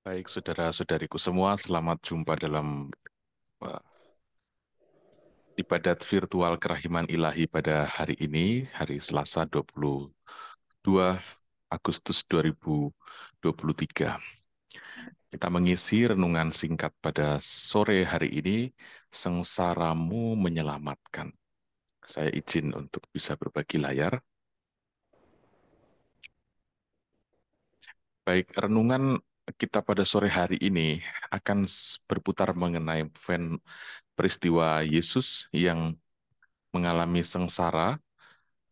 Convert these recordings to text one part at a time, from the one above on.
Baik, saudara-saudariku semua, selamat jumpa dalam uh, ibadat virtual kerahiman ilahi pada hari ini, hari Selasa 22 Agustus 2023. Kita mengisi renungan singkat pada sore hari ini, Sengsaramu Menyelamatkan. Saya izin untuk bisa berbagi layar. Baik, renungan kita pada sore hari ini akan berputar mengenai peristiwa Yesus yang mengalami sengsara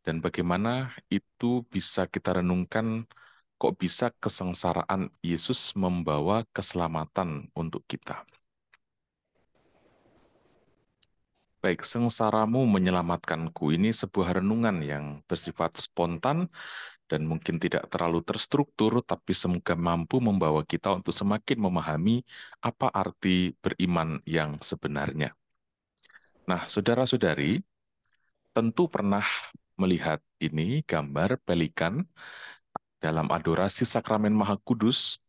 dan bagaimana itu bisa kita renungkan, kok bisa kesengsaraan Yesus membawa keselamatan untuk kita. Baik, sengsaramu menyelamatkanku ini sebuah renungan yang bersifat spontan dan mungkin tidak terlalu terstruktur, tapi semoga mampu membawa kita untuk semakin memahami apa arti beriman yang sebenarnya. Nah, saudara-saudari, tentu pernah melihat ini gambar pelikan dalam adorasi sakramen Maha Kudus,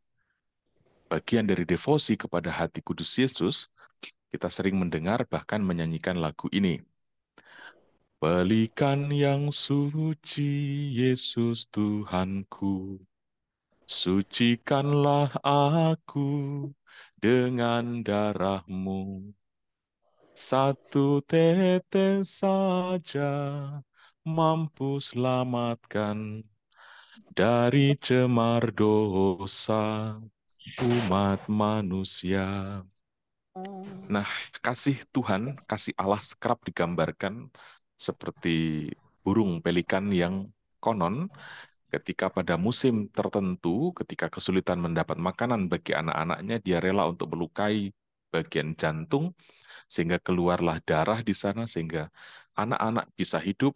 bagian dari devosi kepada hati kudus Yesus, kita sering mendengar bahkan menyanyikan lagu ini. Pelikan yang suci, Yesus Tuhanku, sucikanlah aku dengan darah-Mu. Satu tetes saja mampu selamatkan dari cemar dosa umat manusia. Nah, kasih Tuhan, kasih Allah kerap digambarkan seperti burung pelikan yang konon ketika pada musim tertentu, ketika kesulitan mendapat makanan bagi anak-anaknya, dia rela untuk melukai bagian jantung sehingga keluarlah darah di sana sehingga anak-anak bisa hidup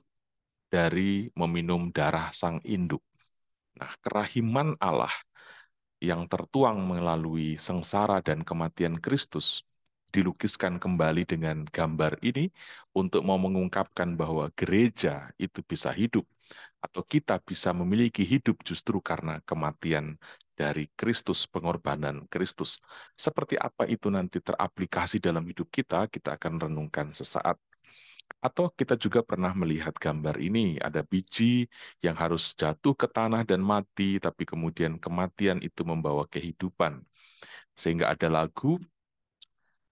dari meminum darah sang induk. Nah, kerahiman Allah yang tertuang melalui sengsara dan kematian Kristus dilukiskan kembali dengan gambar ini untuk mau mengungkapkan bahwa gereja itu bisa hidup atau kita bisa memiliki hidup justru karena kematian dari Kristus, pengorbanan Kristus. Seperti apa itu nanti teraplikasi dalam hidup kita, kita akan renungkan sesaat. Atau kita juga pernah melihat gambar ini, ada biji yang harus jatuh ke tanah dan mati, tapi kemudian kematian itu membawa kehidupan. Sehingga ada lagu,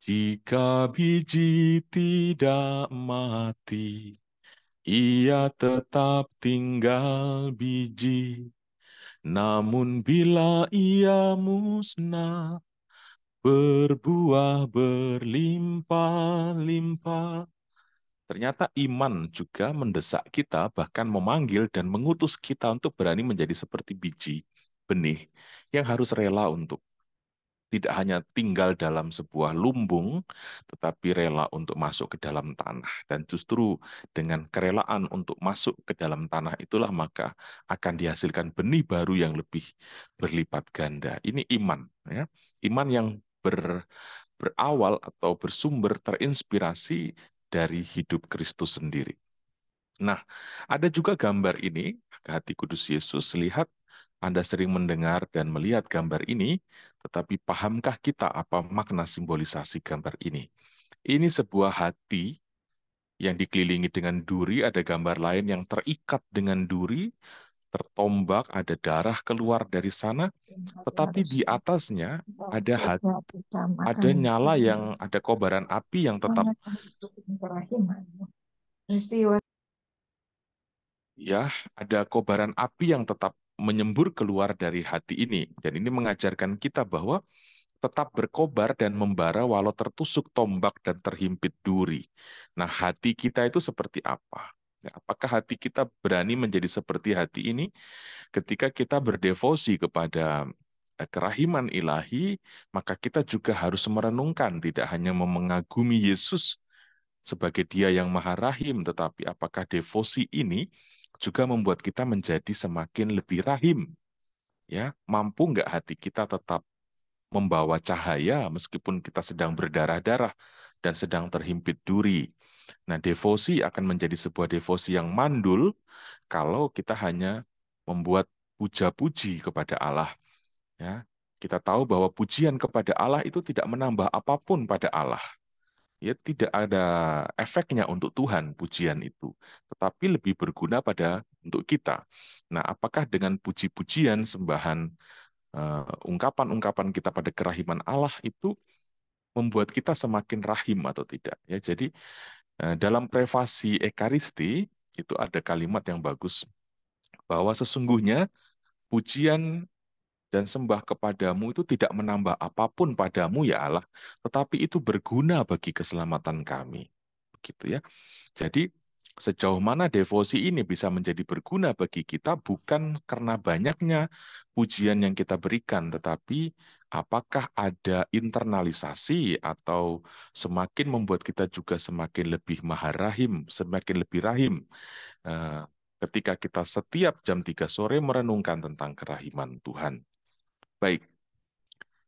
jika biji tidak mati, ia tetap tinggal biji. Namun bila ia musnah, berbuah berlimpah-limpah. Ternyata iman juga mendesak kita, bahkan memanggil dan mengutus kita untuk berani menjadi seperti biji, benih, yang harus rela untuk tidak hanya tinggal dalam sebuah lumbung, tetapi rela untuk masuk ke dalam tanah. Dan justru dengan kerelaan untuk masuk ke dalam tanah itulah maka akan dihasilkan benih baru yang lebih berlipat ganda. Ini iman, ya. Iman yang berawal atau bersumber terinspirasi dari hidup Kristus sendiri. Nah, ada juga gambar ini, hati kudus Yesus, lihat Anda sering mendengar dan melihat gambar ini, tetapi pahamkah kita apa makna simbolisasi gambar ini? Ini sebuah hati yang dikelilingi dengan duri, ada gambar lain yang terikat dengan duri, tertombak, ada darah keluar dari sana, tetapi Harus di atasnya ada sesuatu ada tamatan nyala yang ada kobaran api yang tetap, banyak untuk kerahiman peristiwa. ya, ada kobaran api yang tetap menyembur keluar dari hati ini. Dan ini mengajarkan kita bahwa tetap berkobar dan membara walau tertusuk tombak dan terhimpit duri. Nah, hati kita itu seperti apa? Ya, apakah hati kita berani menjadi seperti hati ini ketika kita berdevosi kepada kerahiman ilahi, maka kita juga harus merenungkan, tidak hanya mengagumi Yesus sebagai Dia yang Maha Rahim, tetapi apakah devosi ini juga membuat kita menjadi semakin lebih rahim, ya? Mampu nggak hati kita tetap membawa cahaya meskipun kita sedang berdarah-darah dan sedang terhimpit duri. Nah, devosi akan menjadi sebuah devosi yang mandul kalau kita hanya membuat puja-puji kepada Allah, ya. Kita tahu bahwa pujian kepada Allah itu tidak menambah apapun pada Allah. Ya, tidak ada efeknya untuk Tuhan pujian itu, tetapi lebih berguna pada untuk kita. Nah, apakah dengan puji-pujian, sembahan, ungkapan-ungkapan kita pada kerahiman Allah itu membuat kita semakin rahim atau tidak? Ya, jadi dalam prefasi Ekaristi itu ada kalimat yang bagus bahwa sesungguhnya pujian dan sembah kepadamu itu tidak menambah apapun padamu ya Allah, tetapi itu berguna bagi keselamatan kami. Begitu ya. Jadi sejauh mana devosi ini bisa menjadi berguna bagi kita bukan karena banyaknya pujian yang kita berikan, tetapi apakah ada internalisasi atau semakin membuat kita juga semakin lebih maharahim, semakin lebih rahim eh, ketika kita setiap jam 3 sore merenungkan tentang kerahiman Tuhan. Baik.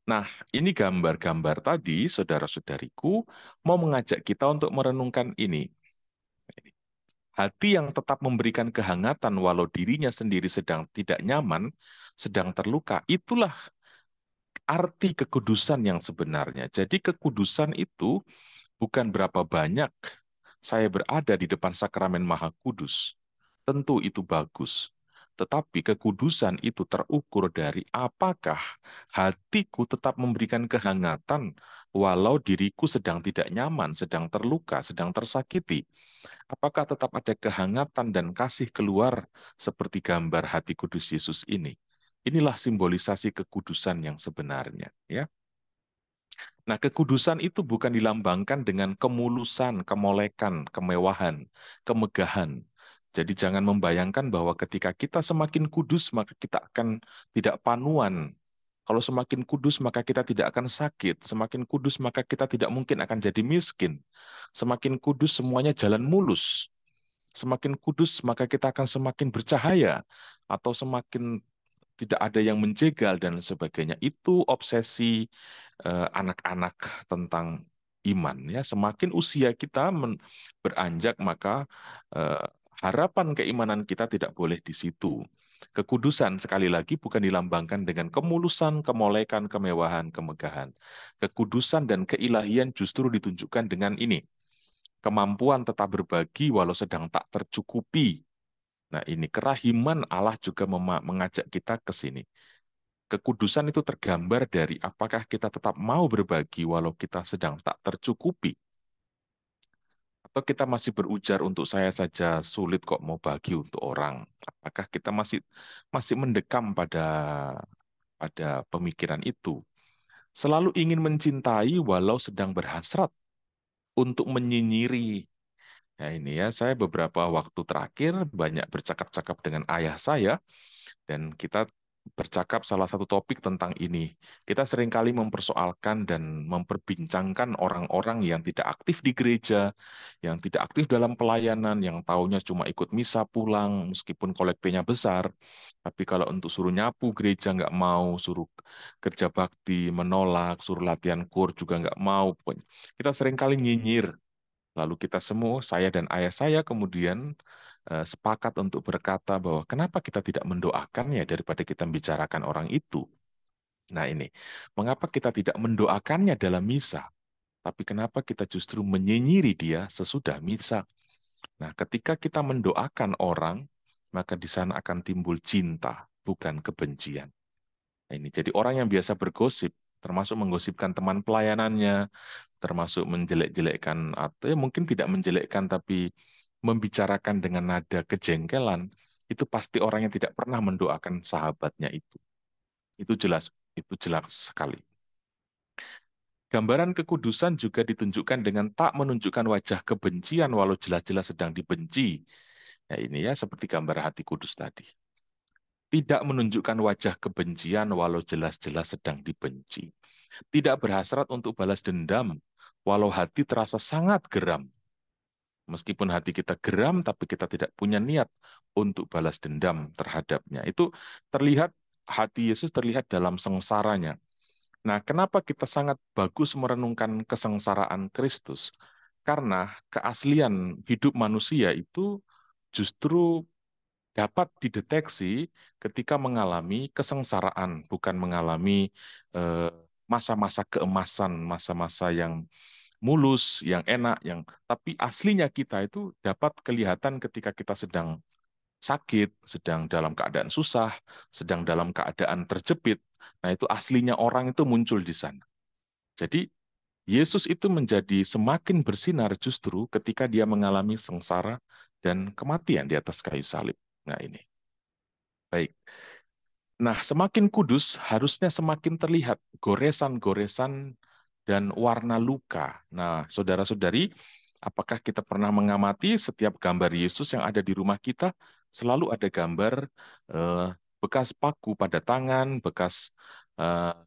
Nah, ini gambar-gambar tadi, saudara-saudariku, mau mengajak kita untuk merenungkan ini. Hati yang tetap memberikan kehangatan walau dirinya sendiri sedang tidak nyaman, sedang terluka, itulah arti kekudusan yang sebenarnya. Jadi kekudusan itu bukan berapa banyak saya berada di depan sakramen Maha Kudus. Tentu itu bagus. Tetapi kekudusan itu terukur dari apakah hatiku tetap memberikan kehangatan walau diriku sedang tidak nyaman, sedang terluka, sedang tersakiti. Apakah tetap ada kehangatan dan kasih keluar seperti gambar hati kudus Yesus ini? Inilah simbolisasi kekudusan yang sebenarnya, ya. Nah, kekudusan itu bukan dilambangkan dengan kemulusan, kemolekan, kemewahan, kemegahan. Jadi jangan membayangkan bahwa ketika kita semakin kudus, maka kita akan tidak panuan. Kalau semakin kudus, maka kita tidak akan sakit. Semakin kudus, maka kita tidak mungkin akan jadi miskin. Semakin kudus, semuanya jalan mulus. Semakin kudus, maka kita akan semakin bercahaya. Atau semakin tidak ada yang menjegal dan sebagainya. Itu obsesi anak-anak tentang iman ya. Semakin usia kita beranjak maka eh, harapan keimanan kita tidak boleh di situ. Kekudusan sekali lagi bukan dilambangkan dengan kemulusan, kemolekan, kemewahan, kemegahan. Kekudusan dan keilahian justru ditunjukkan dengan ini. Kemampuan tetap berbagi walau sedang tak tercukupi. Nah, ini kerahiman Allah juga mengajak kita ke sini. Kekudusan itu tergambar dari apakah kita tetap mau berbagi walau kita sedang tak tercukupi. Atau kita masih berujar untuk saya saja sulit kok mau bagi untuk orang. Apakah kita masih masih mendekam pada pemikiran itu. Selalu ingin mencintai walau sedang berhasrat untuk menyinyiri. Nah ini ya, saya beberapa waktu terakhir banyak bercakap-cakap dengan ayah saya. Dan kita bercakap salah satu topik tentang ini. Kita seringkali mempersoalkan dan memperbincangkan orang-orang yang tidak aktif di gereja, yang tidak aktif dalam pelayanan, yang taunya cuma ikut misa pulang meskipun kolektenya besar. Tapi kalau untuk suruh nyapu gereja nggak mau, suruh kerja bakti menolak, suruh latihan kur juga nggak mau. Pokoknya kita seringkali nyinyir. Lalu kita semua, saya dan ayah saya kemudian sepakat untuk berkata bahwa kenapa kita tidak mendoakannya daripada kita membicarakan orang itu. Nah ini, mengapa kita tidak mendoakannya dalam misa, tapi kenapa kita justru menyinyiri dia sesudah misa. Nah ketika kita mendoakan orang, maka di sana akan timbul cinta, bukan kebencian. Nah, ini jadi orang yang biasa bergosip, termasuk menggosipkan teman pelayanannya, termasuk menjelek-jelekkan atau ya mungkin tidak menjelekkan tapi membicarakan dengan nada kejengkelan, itu pasti orang yang tidak pernah mendoakan sahabatnya itu. Itu jelas sekali. Gambaran kekudusan juga ditunjukkan dengan tak menunjukkan wajah kebencian walau jelas-jelas sedang dibenci. Ya ini ya seperti gambar hati kudus tadi. Tidak menunjukkan wajah kebencian walau jelas-jelas sedang dibenci. Tidak berhasrat untuk balas dendam walau hati terasa sangat geram. Meskipun hati kita geram, tapi kita tidak punya niat untuk balas dendam terhadapnya. Itu terlihat, hati Yesus terlihat dalam sengsaranya. Nah, kenapa kita sangat bagus merenungkan kesengsaraan Kristus? Karena keaslian hidup manusia itu justru dapat dideteksi ketika mengalami kesengsaraan, bukan mengalami eh, masa-masa keemasan, masa-masa yang mulus, yang enak, tapi aslinya kita itu dapat kelihatan ketika kita sedang sakit, sedang dalam keadaan susah, sedang dalam keadaan terjepit. Nah, itu aslinya orang itu muncul di sana. Jadi, Yesus itu menjadi semakin bersinar justru ketika dia mengalami sengsara dan kematian di atas kayu salib. Nah, ini. Baik. Nah, semakin kudus harusnya semakin terlihat goresan-goresan dan warna luka. Nah, saudara-saudari, apakah kita pernah mengamati setiap gambar Yesus yang ada di rumah kita selalu ada gambar eh, bekas paku pada tangan, bekas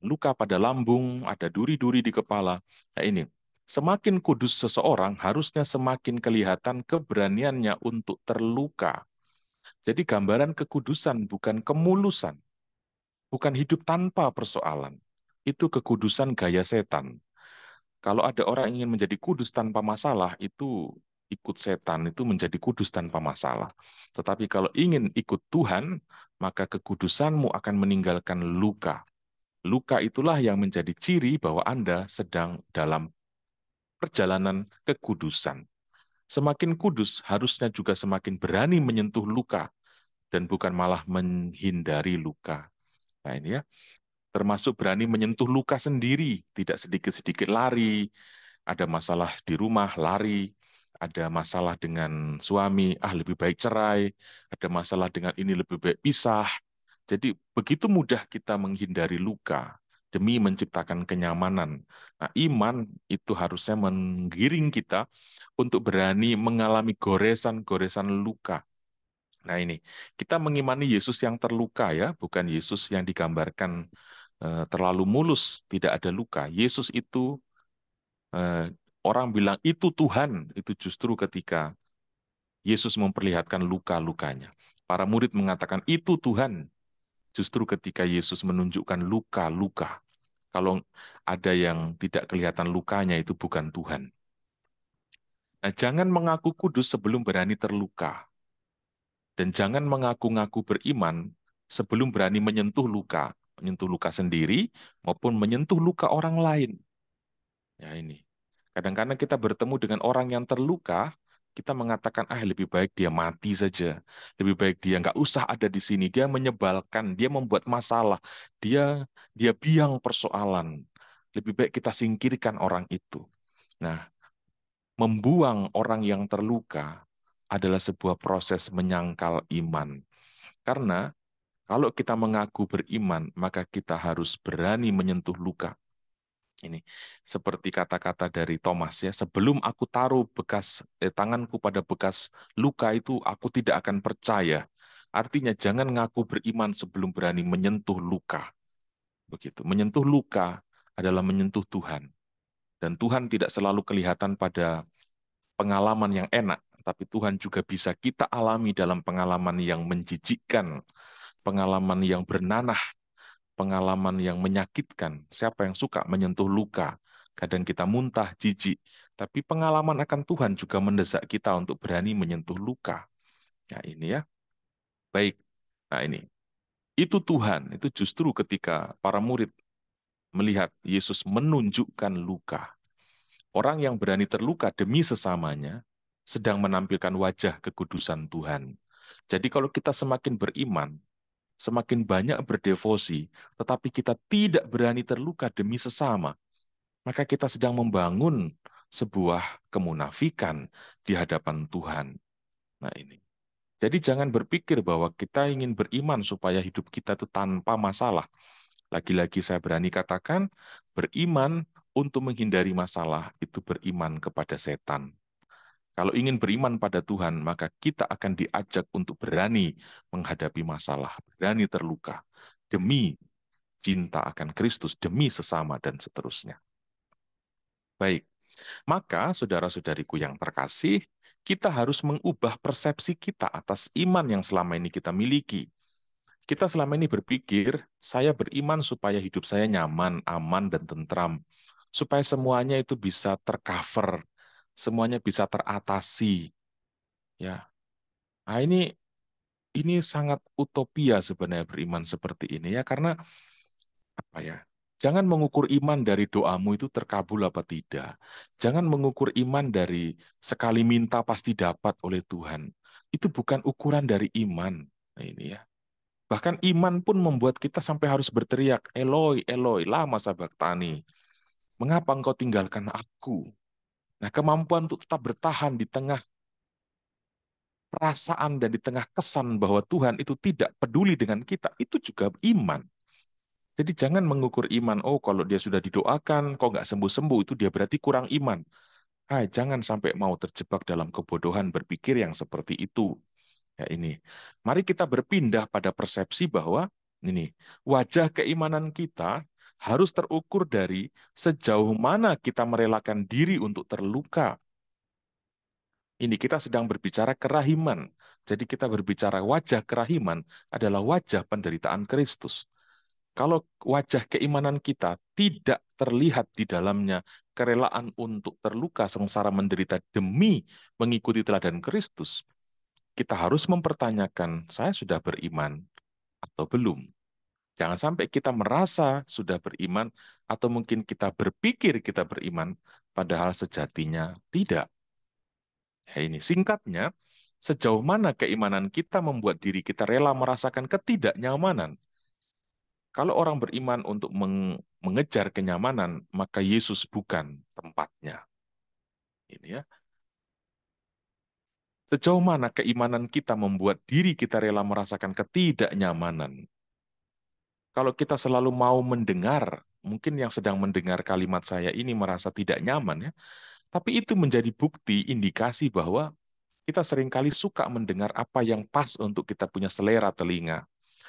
luka pada lambung, ada duri-duri di kepala. Nah, ini semakin kudus seseorang harusnya semakin kelihatan keberaniannya untuk terluka. Jadi gambaran kekudusan bukan kemulusan. Bukan hidup tanpa persoalan. Itu kekudusan gaya setan. Kalau ada orang ingin menjadi kudus tanpa masalah, itu ikut setan, itu menjadi kudus tanpa masalah. Tetapi kalau ingin ikut Tuhan, maka kekudusanmu akan meninggalkan luka. Luka itulah yang menjadi ciri bahwa Anda sedang dalam perjalanan kekudusan. Semakin kudus, harusnya juga semakin berani menyentuh luka, dan bukan malah menghindari luka. Nah ini ya, termasuk berani menyentuh luka sendiri, tidak sedikit-sedikit lari, ada masalah di rumah, lari, ada masalah dengan suami, lebih baik cerai, ada masalah dengan ini lebih baik pisah. Jadi begitu mudah kita menghindari luka demi menciptakan kenyamanan. Nah, iman itu harusnya menggiring kita untuk berani mengalami goresan-goresan luka. Nah, ini kita mengimani Yesus yang terluka ya, bukan Yesus yang digambarkan terlalu mulus, tidak ada luka. Yesus itu eh, orang bilang itu Tuhan, itu justru ketika Yesus memperlihatkan luka-lukanya. Para murid mengatakan itu Tuhan, justru ketika Yesus menunjukkan luka-luka. Kalau ada yang tidak kelihatan lukanya itu bukan Tuhan. Nah, jangan mengaku kudus sebelum berani terluka. Dan jangan mengaku-ngaku beriman sebelum berani menyentuh luka sendiri maupun menyentuh luka orang lain. Ya ini. Kadang-kadang kita bertemu dengan orang yang terluka, kita mengatakan, lebih baik dia mati saja. Lebih baik dia nggak usah ada di sini. Dia menyebalkan, dia membuat masalah, dia dia biang persoalan. Lebih baik kita singkirkan orang itu. Nah, membuang orang yang terluka adalah sebuah proses menyangkal iman. Karena kalau kita mengaku beriman, maka kita harus berani menyentuh luka. Ini seperti kata-kata dari Thomas ya, sebelum aku taruh tanganku pada bekas luka itu, aku tidak akan percaya. Artinya jangan ngaku beriman sebelum berani menyentuh luka. Begitu. Menyentuh luka adalah menyentuh Tuhan. Dan Tuhan tidak selalu kelihatan pada pengalaman yang enak, tapi Tuhan juga bisa kita alami dalam pengalaman yang menjijikkan, pengalaman yang bernanah, pengalaman yang menyakitkan. Siapa yang suka menyentuh luka? Kadang kita muntah, jijik. Tapi pengalaman akan Tuhan juga mendesak kita untuk berani menyentuh luka. Nah ini ya. Baik. Nah ini. Itu Tuhan. Itu justru ketika para murid melihat Yesus menunjukkan luka. Orang yang berani terluka demi sesamanya sedang menampilkan wajah kekudusan Tuhan. Jadi kalau kita semakin beriman, semakin banyak berdevosi, tetapi kita tidak berani terluka demi sesama, maka kita sedang membangun sebuah kemunafikan di hadapan Tuhan. Nah ini. Jadi jangan berpikir bahwa kita ingin beriman supaya hidup kita itu tanpa masalah. Lagi-lagi saya berani katakan, beriman untuk menghindari masalah itu beriman kepada setan. Kalau ingin beriman pada Tuhan, maka kita akan diajak untuk berani menghadapi masalah, berani terluka, demi cinta akan Kristus, demi sesama, dan seterusnya. Baik, maka saudara-saudariku yang terkasih, kita harus mengubah persepsi kita atas iman yang selama ini kita miliki. Kita selama ini berpikir, saya beriman supaya hidup saya nyaman, aman, dan tentram. Supaya semuanya itu bisa tercover, semuanya bisa teratasi. Ya, nah ini sangat utopia sebenarnya beriman seperti ini ya, karena apa ya? Jangan mengukur iman dari doamu itu terkabul apa tidak. Jangan mengukur iman dari sekali minta pasti dapat oleh Tuhan. Itu bukan ukuran dari iman. Nah, ini ya. Bahkan iman pun membuat kita sampai harus berteriak, Eloi, Eloi, lama sabachthani. Mengapa engkau tinggalkan aku? Nah, kemampuan untuk tetap bertahan di tengah perasaan dan di tengah kesan bahwa Tuhan itu tidak peduli dengan kita, itu juga iman. Jadi jangan mengukur iman, oh kalau dia sudah didoakan, kok nggak sembuh-sembuh, itu dia berarti kurang iman. Hai, jangan sampai mau terjebak dalam kebodohan berpikir yang seperti itu. Ya ini, mari kita berpindah pada persepsi bahwa ini wajah keimanan kita harus terukur dari sejauh mana kita merelakan diri untuk terluka. Ini kita sedang berbicara kerahiman. Jadi kita berbicara wajah kerahiman adalah wajah penderitaan Kristus. Kalau wajah keimanan kita tidak terlihat di dalamnya kerelaan untuk terluka, sengsara, menderita demi mengikuti teladan Kristus, kita harus mempertanyakan, saya sudah beriman atau belum? Jangan sampai kita merasa sudah beriman atau mungkin kita berpikir kita beriman, padahal sejatinya tidak. Ya ini singkatnya, sejauh mana keimanan kita membuat diri kita rela merasakan ketidaknyamanan. Kalau orang beriman untuk mengejar kenyamanan, maka Yesus bukan tempatnya. Ini ya. Sejauh mana keimanan kita membuat diri kita rela merasakan ketidaknyamanan. Kalau kita selalu mau mendengar, mungkin yang sedang mendengar kalimat saya ini merasa tidak nyaman ya, tapi itu menjadi bukti, indikasi bahwa kita seringkali suka mendengar apa yang pas untuk kita punya selera telinga.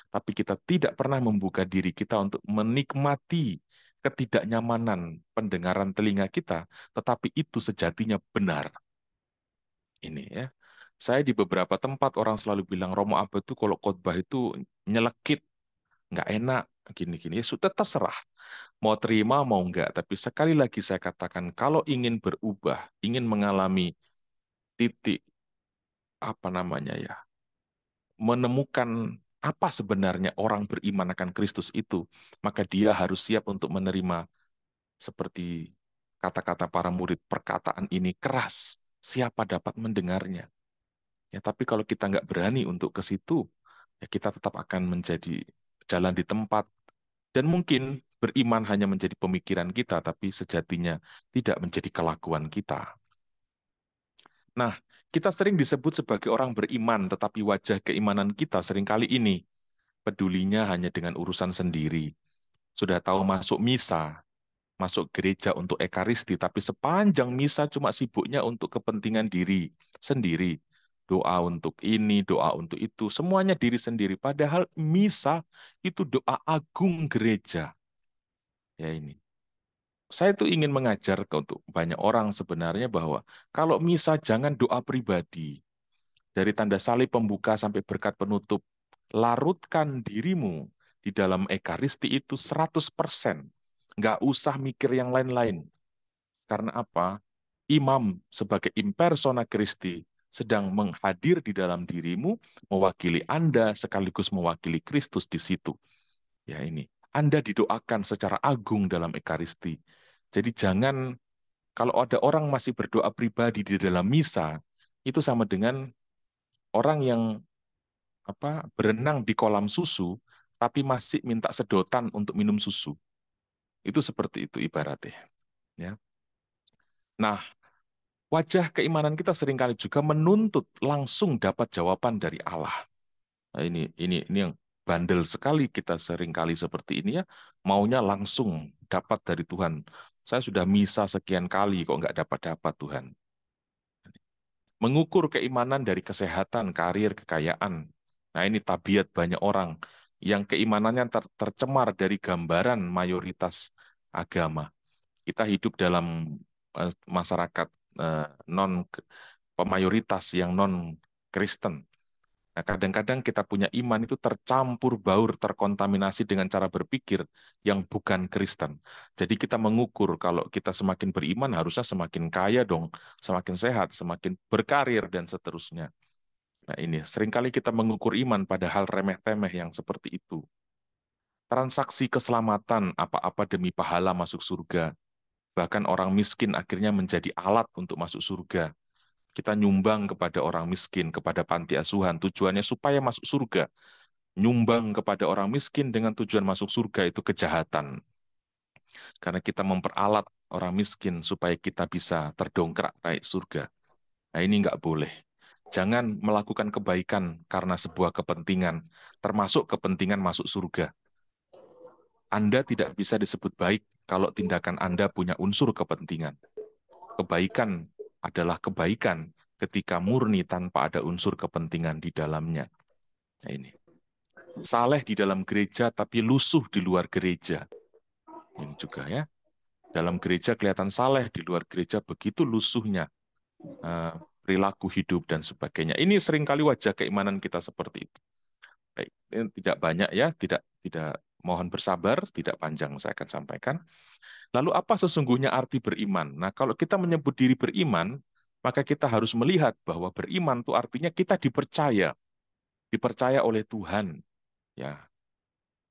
Tapi kita tidak pernah membuka diri kita untuk menikmati ketidaknyamanan pendengaran telinga kita, tetapi itu sejatinya benar. Ini ya. Saya di beberapa tempat orang selalu bilang Romo Abad itu kalau khotbah itu nyelekit, nggak enak, gini-gini. Ya sudah terserah, mau terima mau nggak. Tapi sekali lagi saya katakan, kalau ingin berubah, ingin mengalami titik, apa namanya ya, menemukan apa sebenarnya orang beriman akan Kristus itu, maka dia harus siap untuk menerima seperti kata-kata para murid, perkataan ini keras, siapa dapat mendengarnya? Ya, tapi kalau kita nggak berani untuk ke situ, ya kita tetap akan menjadi jalan di tempat dan mungkin beriman hanya menjadi pemikiran kita, tapi sejatinya tidak menjadi kelakuan kita. Nah, kita sering disebut sebagai orang beriman, tetapi wajah keimanan kita seringkali ini pedulinya hanya dengan urusan sendiri. Sudah tahu masuk misa, masuk gereja untuk ekaristi, tapi sepanjang misa cuma sibuknya untuk kepentingan diri sendiri. Doa untuk ini, doa untuk itu, semuanya diri sendiri. Padahal misa itu doa agung gereja. Ya ini. Saya tuh ingin mengajar untuk banyak orang sebenarnya bahwa kalau misa jangan doa pribadi. Dari tanda salib pembuka sampai berkat penutup, larutkan dirimu di dalam ekaristi itu 100%. Nggak usah mikir yang lain-lain. Karena apa? Imam sebagai impersona Christi sedang menghadir di dalam dirimu, mewakili Anda sekaligus mewakili Kristus di situ. Ya ini, Anda didoakan secara agung dalam ekaristi. Jadi jangan, kalau ada orang masih berdoa pribadi di dalam misa, itu sama dengan orang yang berenang di kolam susu, tapi masih minta sedotan untuk minum susu. Itu seperti itu ibaratnya. Ya. Nah, wajah keimanan kita seringkali juga menuntut langsung dapat jawaban dari Allah. Nah, ini yang bandel sekali kita seringkali seperti ini ya, maunya langsung dapat dari Tuhan. Saya sudah misa sekian kali kok nggak dapat-dapat Tuhan. Mengukur keimanan dari kesehatan, karir, kekayaan. Nah, ini tabiat banyak orang yang keimanannya tercemar dari gambaran mayoritas agama. Kita hidup dalam masyarakat non pemayoritas yang non Kristen. Nah, kadang-kadang kita punya iman itu tercampur baur, terkontaminasi dengan cara berpikir yang bukan Kristen. Jadi kita mengukur kalau kita semakin beriman harusnya semakin kaya dong, semakin sehat, semakin berkarir dan seterusnya. Nah ini, seringkali kita mengukur iman pada hal remeh-temeh yang seperti itu. Transaksi keselamatan apa-apa demi pahala masuk surga. Bahkan orang miskin akhirnya menjadi alat untuk masuk surga. Kita nyumbang kepada orang miskin, kepada panti asuhan, tujuannya supaya masuk surga. Nyumbang kepada orang miskin dengan tujuan masuk surga itu kejahatan. Karena kita memperalat orang miskin supaya kita bisa terdongkrak naik surga. Nah ini nggak boleh. Jangan melakukan kebaikan karena sebuah kepentingan, termasuk kepentingan masuk surga. Anda tidak bisa disebut baik kalau tindakan Anda punya unsur kepentingan. Kebaikan adalah kebaikan ketika murni tanpa ada unsur kepentingan di dalamnya. Nah ini. Saleh di dalam gereja tapi lusuh di luar gereja. Ini juga ya. Dalam gereja kelihatan saleh, di luar gereja begitu lusuhnya eh, perilaku hidup dan sebagainya. Ini seringkali wajah keimanan kita seperti itu. Baik, ini tidak banyak ya, tidak mohon bersabar, tidak panjang saya akan sampaikan. Lalu apa sesungguhnya arti beriman? Nah, kalau kita menyebut diri beriman, maka kita harus melihat bahwa beriman itu artinya kita dipercaya, dipercaya oleh Tuhan. Ya,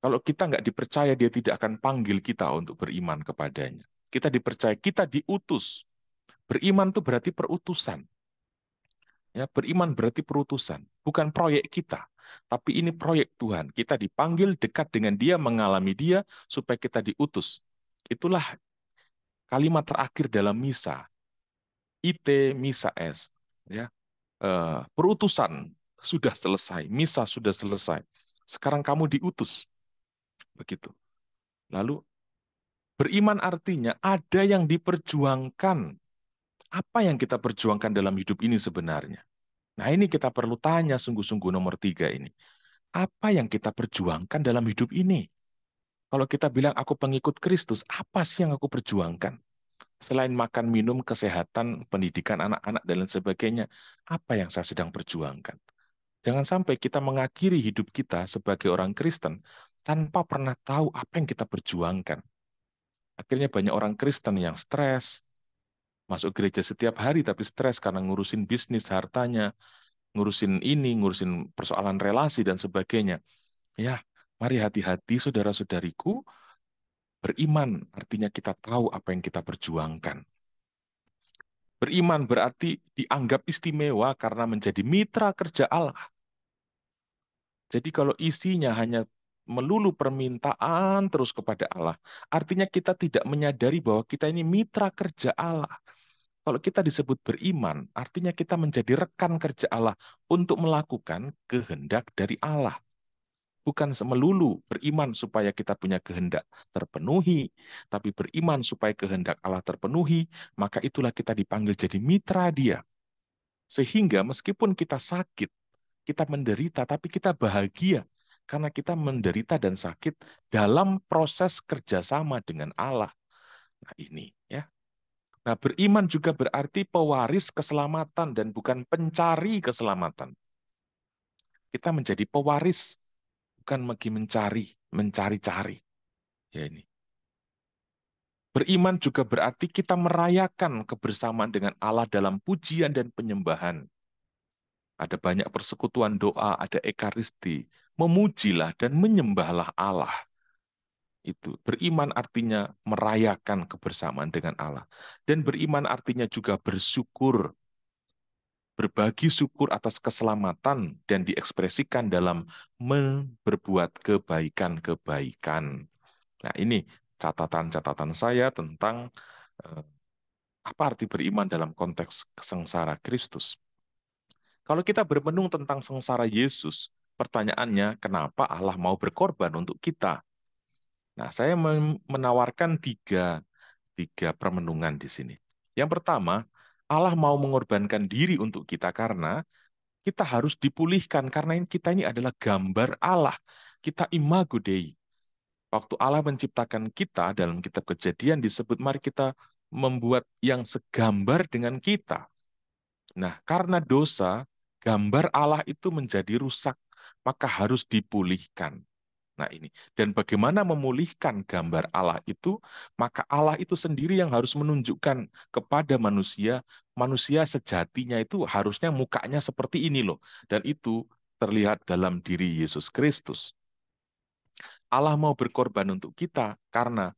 kalau kita nggak dipercaya, dia tidak akan panggil kita untuk beriman kepadanya. Kita dipercaya, kita diutus. Beriman itu berarti perutusan. Ya, beriman berarti perutusan, bukan proyek kita, tapi ini proyek Tuhan. Kita dipanggil dekat dengan Dia, mengalami Dia supaya kita diutus. Itulah kalimat terakhir dalam misa. Ite misa est. Ya, perutusan sudah selesai, misa sudah selesai. Sekarang kamu diutus, begitu. Lalu beriman artinya ada yang diperjuangkan. Apa yang kita perjuangkan dalam hidup ini sebenarnya? Nah, ini kita perlu tanya sungguh-sungguh nomor 3 ini. Apa yang kita perjuangkan dalam hidup ini? Kalau kita bilang aku pengikut Kristus, apa sih yang aku perjuangkan? Selain makan, minum, kesehatan, pendidikan anak-anak, dan lain sebagainya, apa yang saya sedang perjuangkan? Jangan sampai kita mengakhiri hidup kita sebagai orang Kristen tanpa pernah tahu apa yang kita perjuangkan. Akhirnya banyak orang Kristen yang stres, masuk gereja setiap hari tapi stres karena ngurusin bisnis, hartanya, ngurusin ini, ngurusin persoalan relasi, dan sebagainya. Ya, mari hati-hati saudara-saudariku, beriman artinya kita tahu apa yang kita perjuangkan. Beriman berarti dianggap istimewa karena menjadi mitra kerja Allah. Jadi kalau isinya hanya melulu permintaan terus kepada Allah, artinya kita tidak menyadari bahwa kita ini mitra kerja Allah. Kalau kita disebut beriman, artinya kita menjadi rekan kerja Allah untuk melakukan kehendak dari Allah. Bukan melulu beriman supaya kita punya kehendak terpenuhi, tapi beriman supaya kehendak Allah terpenuhi, maka itulah kita dipanggil jadi mitra Dia. Sehingga meskipun kita sakit, kita menderita, tapi kita bahagia karena kita menderita dan sakit dalam proses kerjasama dengan Allah. Nah ini ya. Nah beriman juga berarti pewaris keselamatan dan bukan pencari keselamatan. Kita menjadi pewaris, bukan lagi mencari-cari. Ya ini. Beriman juga berarti kita merayakan kebersamaan dengan Allah dalam pujian dan penyembahan. Ada banyak persekutuan doa, ada ekaristi. Memujilah dan menyembahlah Allah. Itu beriman artinya merayakan kebersamaan dengan Allah. Dan beriman artinya juga bersyukur, berbagi syukur atas keselamatan dan diekspresikan dalam berbuat kebaikan-kebaikan. Nah, ini catatan-catatan saya tentang eh, apa arti beriman dalam konteks sengsara Kristus. Kalau kita bermenung tentang sengsara Yesus, pertanyaannya, kenapa Allah mau berkorban untuk kita? Nah, saya menawarkan tiga permenungan di sini. Yang pertama, Allah mau mengorbankan diri untuk kita karena kita harus dipulihkan, karena kita ini adalah gambar Allah. Kita imago Dei. Waktu Allah menciptakan kita, dalam kitab Kejadian disebut, mari kita membuat yang segambar dengan kita. Nah, karena dosa, gambar Allah itu menjadi rusak, maka harus dipulihkan. Nah ini, dan bagaimana memulihkan gambar Allah itu, maka Allah itu sendiri yang harus menunjukkan kepada manusia, manusia sejatinya itu harusnya mukanya seperti ini loh. Dan itu terlihat dalam diri Yesus Kristus. Allah mau berkorban untuk kita karena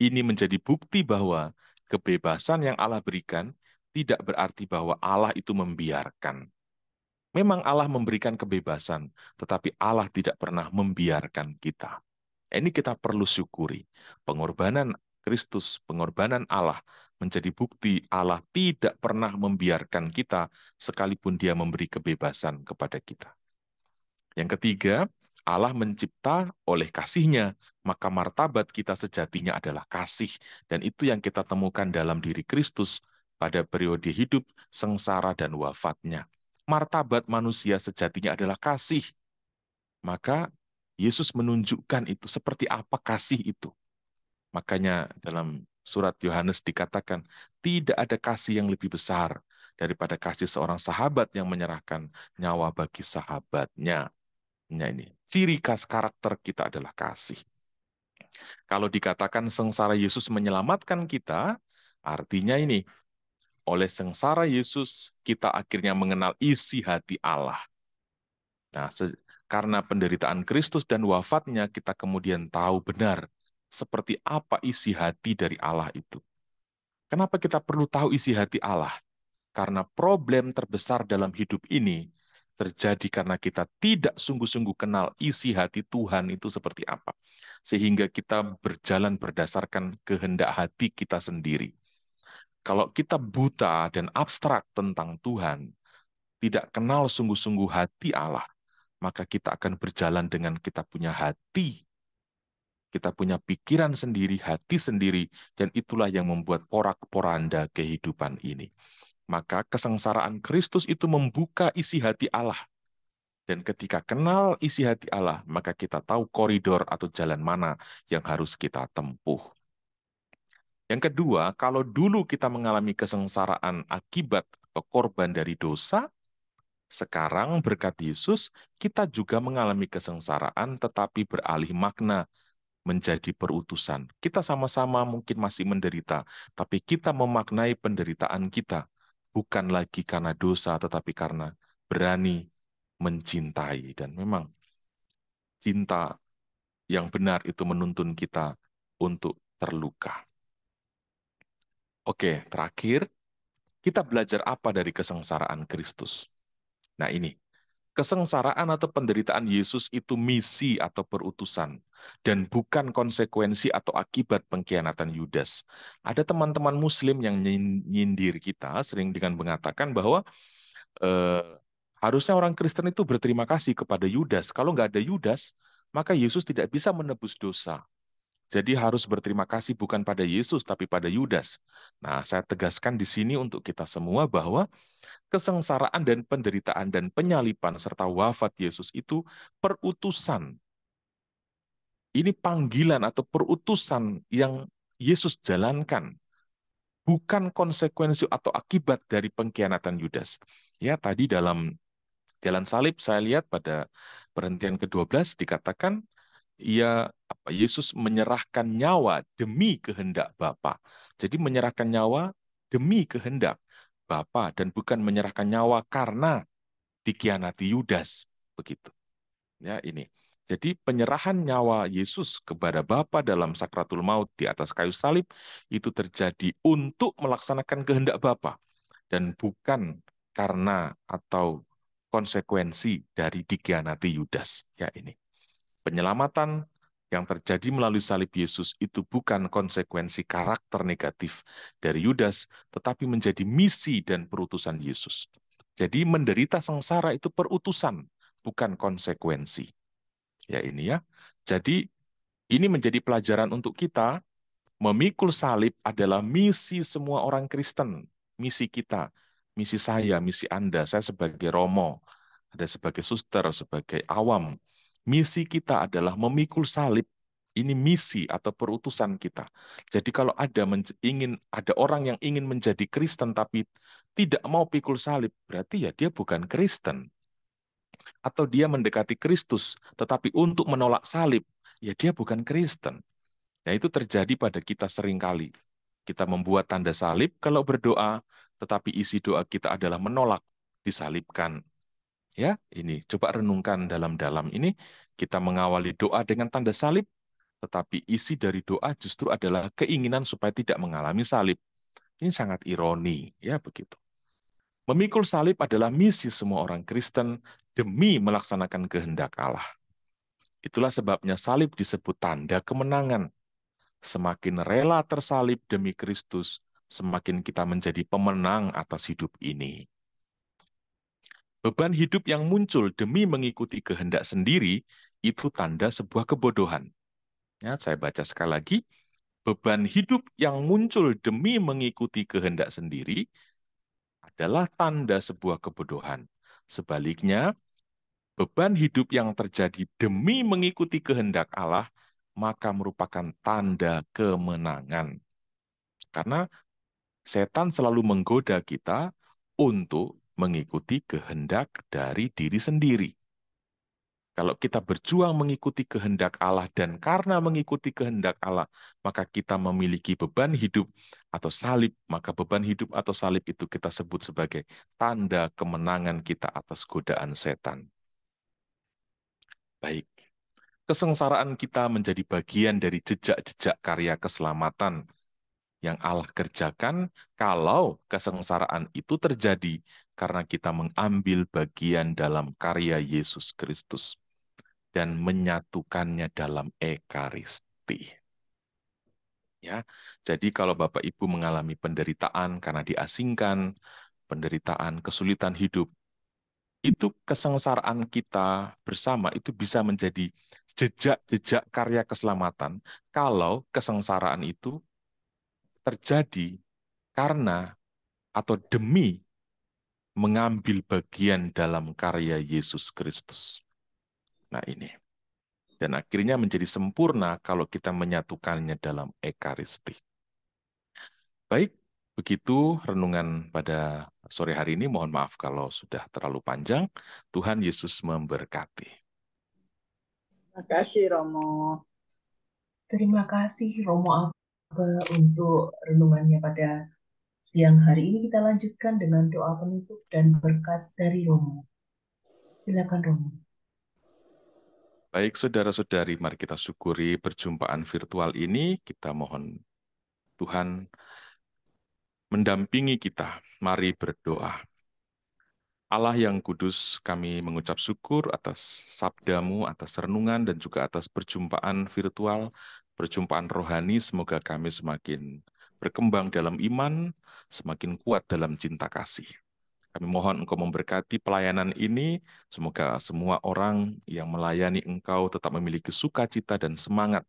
ini menjadi bukti bahwa kebebasan yang Allah berikan tidak berarti bahwa Allah itu membiarkan. Memang Allah memberikan kebebasan, tetapi Allah tidak pernah membiarkan kita. Ini kita perlu syukuri. Pengorbanan Kristus, pengorbanan Allah menjadi bukti Allah tidak pernah membiarkan kita sekalipun Dia memberi kebebasan kepada kita. Yang ketiga, Allah mencipta oleh kasih-Nya, maka martabat kita sejatinya adalah kasih. Dan itu yang kita temukan dalam diri Kristus pada periode hidup, sengsara, dan wafatnya. Martabat manusia sejatinya adalah kasih. Maka Yesus menunjukkan itu seperti apa kasih itu. Makanya dalam surat Yohanes dikatakan, tidak ada kasih yang lebih besar daripada kasih seorang sahabat yang menyerahkan nyawa bagi sahabatnya. Nah ini, ciri khas karakter kita adalah kasih. Kalau dikatakan sengsara Yesus menyelamatkan kita, artinya ini, oleh sengsara Yesus, kita akhirnya mengenal isi hati Allah. Nah, karena penderitaan Kristus dan wafatnya, kita kemudian tahu benar seperti apa isi hati dari Allah itu. Kenapa kita perlu tahu isi hati Allah? Karena problem terbesar dalam hidup ini terjadi karena kita tidak sungguh-sungguh kenal isi hati Tuhan itu seperti apa. Sehingga kita berjalan berdasarkan kehendak hati kita sendiri. Kalau kita buta dan abstrak tentang Tuhan, tidak kenal sungguh-sungguh hati Allah, maka kita akan berjalan dengan kita punya hati, kita punya pikiran sendiri, hati sendiri, dan itulah yang membuat porak-poranda kehidupan ini. Maka kesengsaraan Kristus itu membuka isi hati Allah. Dan ketika kenal isi hati Allah, maka kita tahu koridor atau jalan mana yang harus kita tempuh. Yang kedua, kalau dulu kita mengalami kesengsaraan akibat atau korban dari dosa, sekarang berkat Yesus, kita juga mengalami kesengsaraan tetapi beralih makna menjadi perutusan. Kita sama-sama mungkin masih menderita, tapi kita memaknai penderitaan kita bukan lagi karena dosa, tetapi karena berani mencintai. Dan memang cinta yang benar itu menuntun kita untuk terluka. Oke, terakhir, kita belajar apa dari kesengsaraan Kristus? Nah ini, kesengsaraan atau penderitaan Yesus itu misi atau perutusan dan bukan konsekuensi atau akibat pengkhianatan Yudas. Ada teman-teman Muslim yang nyindir kita sering dengan mengatakan bahwa eh, harusnya orang Kristen itu berterima kasih kepada Yudas. Kalau nggak ada Yudas, maka Yesus tidak bisa menebus dosa. Jadi harus berterima kasih bukan pada Yesus tapi pada Yudas. Nah, saya tegaskan di sini untuk kita semua bahwa kesengsaraan dan penderitaan dan penyalipan serta wafat Yesus itu perutusan. Ini panggilan atau perutusan yang Yesus jalankan, bukan konsekuensi atau akibat dari pengkhianatan Yudas. Ya, tadi dalam jalan salib saya lihat pada perhentian ke-12 dikatakan Yesus menyerahkan nyawa demi kehendak Bapa. Jadi menyerahkan nyawa demi kehendak Bapa dan bukan menyerahkan nyawa karena dikhianati Yudas, begitu. Ya, ini. Jadi penyerahan nyawa Yesus kepada Bapa dalam sakratul maut di atas kayu salib itu terjadi untuk melaksanakan kehendak Bapa dan bukan karena atau konsekuensi dari dikhianati Yudas. Ya, ini. Penyelamatan yang terjadi melalui salib Yesus itu bukan konsekuensi karakter negatif dari Yudas, tetapi menjadi misi dan perutusan Yesus. Jadi menderita sengsara itu perutusan, bukan konsekuensi. Ya ini ya. Jadi ini menjadi pelajaran untuk kita. Memikul salib adalah misi semua orang Kristen. Misi kita, misi saya, misi Anda. Saya sebagai Romo, ada sebagai suster, sebagai awam. Misi kita adalah memikul salib. Ini misi atau perutusan kita. Jadi kalau ada orang yang ingin menjadi Kristen tapi tidak mau pikul salib, berarti ya dia bukan Kristen. Atau dia mendekati Kristus, tetapi untuk menolak salib, ya dia bukan Kristen. Nah, itu terjadi pada kita seringkali. Kita membuat tanda salib kalau berdoa, tetapi isi doa kita adalah menolak disalibkan. Ya, ini coba renungkan dalam-dalam ini. Kita mengawali doa dengan tanda salib, tetapi isi dari doa justru adalah keinginan supaya tidak mengalami salib. Ini sangat ironi, ya begitu. Memikul salib adalah misi semua orang Kristen demi melaksanakan kehendak Allah. Itulah sebabnya salib disebut tanda kemenangan. Semakin rela tersalib demi Kristus, semakin kita menjadi pemenang atas hidup ini. Beban hidup yang muncul demi mengikuti kehendak sendiri itu tanda sebuah kebodohan. Ya, saya baca sekali lagi. Beban hidup yang muncul demi mengikuti kehendak sendiri adalah tanda sebuah kebodohan. Sebaliknya, beban hidup yang terjadi demi mengikuti kehendak Allah maka merupakan tanda kemenangan. Karena setan selalu menggoda kita untuk mengikuti kehendak dari diri sendiri. Kalau kita berjuang mengikuti kehendak Allah dan karena mengikuti kehendak Allah, maka kita memiliki beban hidup atau salib, maka beban hidup atau salib itu kita sebut sebagai tanda kemenangan kita atas godaan setan. Baik, kesengsaraan kita menjadi bagian dari jejak-jejak karya keselamatan yang Allah kerjakan kalau kesengsaraan itu terjadi karena kita mengambil bagian dalam karya Yesus Kristus dan menyatukannya dalam ekaristi. Ya, jadi kalau Bapak Ibu mengalami penderitaan karena diasingkan, penderitaan, kesulitan hidup, itu kesengsaraan kita bersama itu bisa menjadi jejak-jejak karya keselamatan kalau kesengsaraan itu terjadi karena atau demi mengambil bagian dalam karya Yesus Kristus. Nah ini. Dan akhirnya menjadi sempurna kalau kita menyatukannya dalam ekaristi. Baik, begitu renungan pada sore hari ini. Mohon maaf kalau sudah terlalu panjang. Tuhan Yesus memberkati. Terima kasih Romo. Terima kasih Romo Alba untuk renungannya pada siang hari ini. Kita lanjutkan dengan doa penutup dan berkat dari Romo. Silakan Romo. Baik, saudara-saudari, mari kita syukuri perjumpaan virtual ini. Kita mohon Tuhan mendampingi kita. Mari berdoa. Allah yang kudus, kami mengucap syukur atas sabdamu, atas renungan, dan juga atas perjumpaan virtual, perjumpaan rohani. Semoga kami semakin berkembang dalam iman, semakin kuat dalam cinta kasih. Kami mohon Engkau memberkati pelayanan ini. Semoga semua orang yang melayani Engkau tetap memiliki sukacita dan semangat,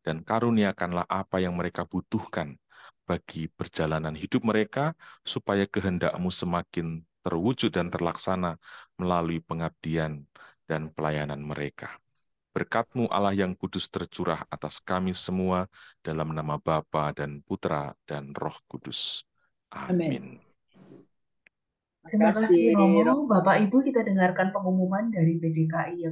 dan karuniakanlah apa yang mereka butuhkan bagi perjalanan hidup mereka, supaya kehendak-Mu semakin terwujud dan terlaksana melalui pengabdian dan pelayanan mereka. Berkat-Mu Allah yang kudus tercurah atas kami semua, dalam nama Bapa dan Putra dan Roh Kudus. Amin. Amin. Terima kasih Romo. Romo. Bapak Ibu, kita dengarkan pengumuman dari PDKI